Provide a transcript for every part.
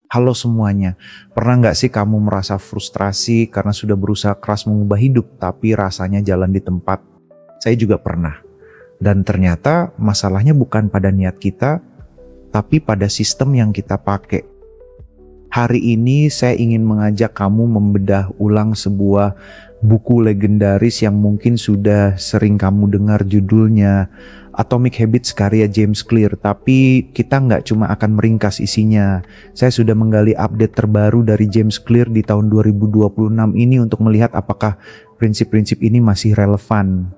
Halo semuanya, pernah nggak sih kamu merasa frustrasi karena sudah berusaha keras mengubah hidup tapi rasanya jalan di tempat? Saya juga pernah. Dan ternyata masalahnya bukan pada niat kita, tapi pada sistem yang kita pakai. Hari ini saya ingin mengajak kamu membedah ulang sebuah buku legendaris yang mungkin sudah sering kamu dengar judulnya, Atomic Habits karya James Clear. Tapi kita nggak cuma akan meringkas isinya. Saya sudah menggali update terbaru dari James Clear di tahun 2026 ini untuk melihat apakah prinsip-prinsip ini masih relevan.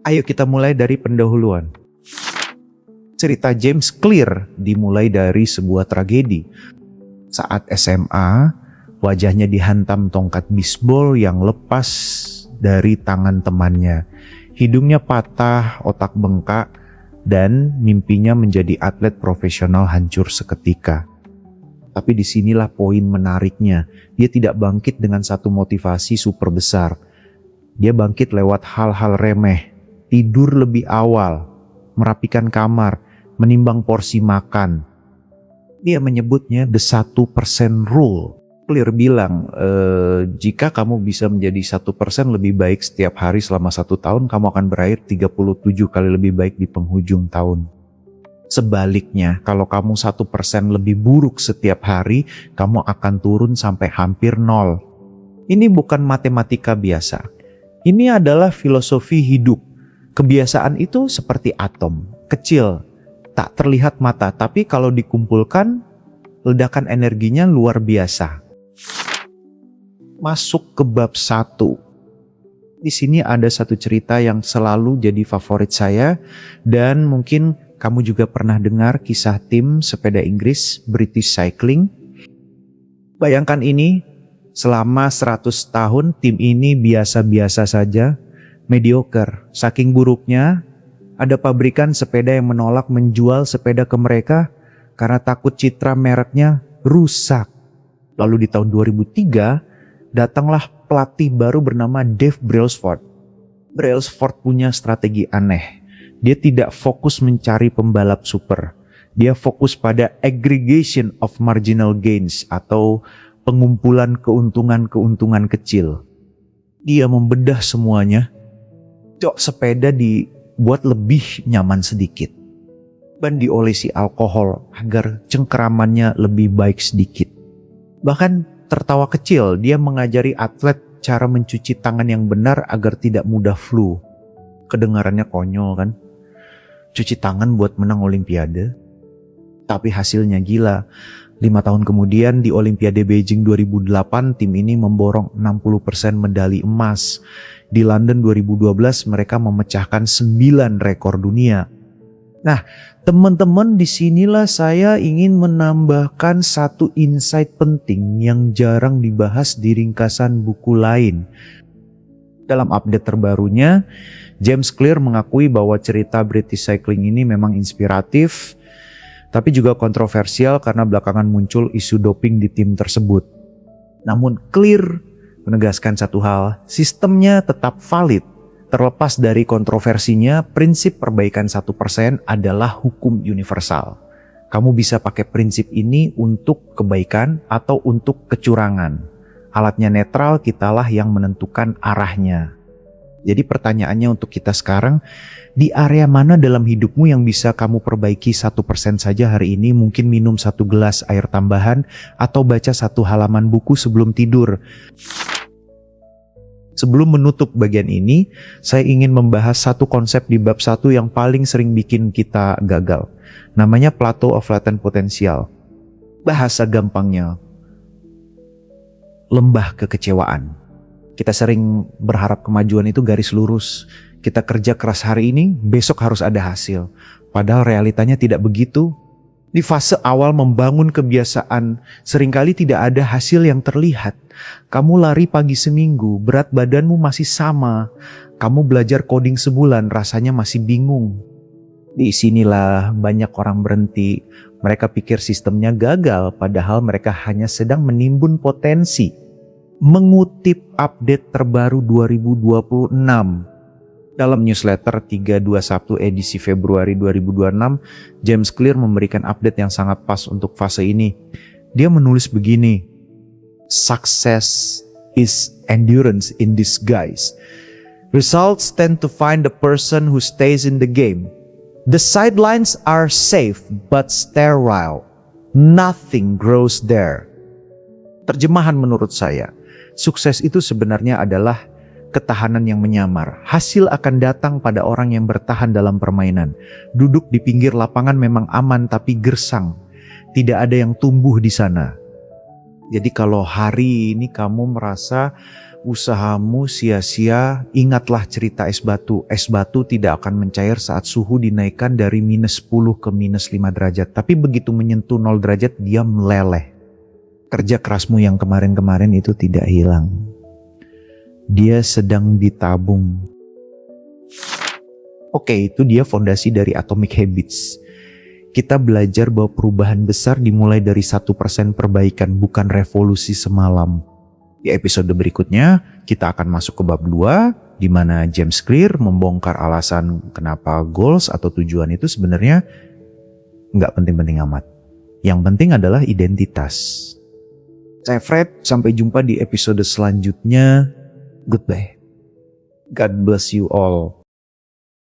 Ayo kita mulai dari pendahuluan. Cerita James Clear dimulai dari sebuah tragedi. Saat SMA, wajahnya dihantam tongkat bisbol yang lepas dari tangan temannya. Hidungnya patah, otak bengkak, dan mimpinya menjadi atlet profesional hancur seketika. Tapi disinilah poin menariknya. Dia tidak bangkit dengan satu motivasi super besar. Dia bangkit lewat hal-hal remeh. Tidur lebih awal, merapikan kamar, menimbang porsi makan. Dia menyebutnya the 1% rule. Clear bilang, jika kamu bisa menjadi 1% lebih baik setiap hari selama 1 tahun, kamu akan berakhir 37 kali lebih baik di penghujung tahun. Sebaliknya, kalau kamu 1% lebih buruk setiap hari, kamu akan turun sampai hampir 0. Ini bukan matematika biasa. Ini adalah filosofi hidup. Kebiasaan itu seperti atom, kecil, tak terlihat mata, tapi kalau dikumpulkan, ledakan energinya luar biasa. Masuk ke bab 1. Di sini ada satu cerita yang selalu jadi favorit saya, dan mungkin kamu juga pernah dengar kisah tim sepeda Inggris British Cycling. Bayangkan ini, selama 100 tahun tim ini biasa-biasa saja, mediocre. Saking buruknya, ada pabrikan sepeda yang menolak menjual sepeda ke mereka karena takut citra mereknya rusak. Lalu di tahun 2003, datanglah pelatih baru bernama Dave Brailsford. Brailsford punya strategi aneh. Dia tidak fokus mencari pembalap super. Dia fokus pada aggregation of marginal gains atau pengumpulan keuntungan-keuntungan kecil. Dia membedah semuanya. Jok sepeda dibuat lebih nyaman sedikit. Dan diolesi alkohol agar cengkeramannya lebih baik sedikit. Bahkan tertawa kecil, dia mengajari atlet cara mencuci tangan yang benar agar tidak mudah flu. Kedengarannya konyol kan? Cuci tangan buat menang olimpiade. Tapi hasilnya gila. 5 tahun kemudian di Olimpiade Beijing 2008, tim ini memborong 60% medali emas. Di London 2012 mereka memecahkan 9 rekor dunia. Nah, teman-teman, disinilah saya ingin menambahkan satu insight penting yang jarang dibahas di ringkasan buku lain. Dalam update terbarunya, James Clear mengakui bahwa cerita British Cycling ini memang inspiratif, tapi juga kontroversial karena belakangan muncul isu doping di tim tersebut. Namun Clear menegaskan satu hal, sistemnya tetap valid. Terlepas dari kontroversinya, prinsip perbaikan 1% adalah hukum universal. Kamu bisa pakai prinsip ini untuk kebaikan atau untuk kecurangan. Alatnya netral, kitalah yang menentukan arahnya. Jadi pertanyaannya untuk kita sekarang, di area mana dalam hidupmu yang bisa kamu perbaiki 1% saja hari ini? Mungkin minum 1 gelas air tambahan atau baca 1 halaman buku sebelum tidur. Sebelum menutup bagian ini, saya ingin membahas satu konsep di bab 1 yang paling sering bikin kita gagal. Namanya plateau of latent potential. Bahasa gampangnya, lembah kekecewaan. Kita sering berharap kemajuan itu garis lurus. Kita kerja keras hari ini, besok harus ada hasil. Padahal realitanya tidak begitu. Di fase awal membangun kebiasaan, seringkali tidak ada hasil yang terlihat. Kamu lari pagi seminggu, berat badanmu masih sama. Kamu belajar coding sebulan, rasanya masih bingung. Di sinilah banyak orang berhenti. Mereka pikir sistemnya gagal, padahal mereka hanya sedang menimbun potensi. Mengutip update terbaru 2026, dalam newsletter 321 edisi Februari 2026, James Clear memberikan update yang sangat pas untuk fase ini. Dia menulis begini, "Success is endurance in disguise. Results tend to find the person who stays in the game. The sidelines are safe but sterile. Nothing grows there." Terjemahan menurut saya, sukses itu sebenarnya adalah ketahanan yang menyamar. Hasil akan datang pada orang yang bertahan dalam permainan. Duduk di pinggir lapangan memang aman tapi gersang. Tidak ada yang tumbuh di sana. Jadi kalau hari ini kamu merasa usahamu sia-sia, ingatlah cerita es batu. Es batu tidak akan mencair saat suhu dinaikkan dari -10 ke -5 derajat. Tapi begitu menyentuh 0 derajat, dia meleleh. Kerja kerasmu yang kemarin-kemarin itu tidak hilang. Dia sedang ditabung. Oke, itu dia fondasi dari Atomic Habits. Kita belajar bahwa perubahan besar dimulai dari 1% perbaikan, bukan revolusi semalam. Di episode berikutnya, kita akan masuk ke bab 2, di mana James Clear membongkar alasan kenapa goals atau tujuan itu sebenarnya nggak penting-penting amat. Yang penting adalah identitas. Saya Fred, sampai jumpa di episode selanjutnya. Goodbye. God bless you all.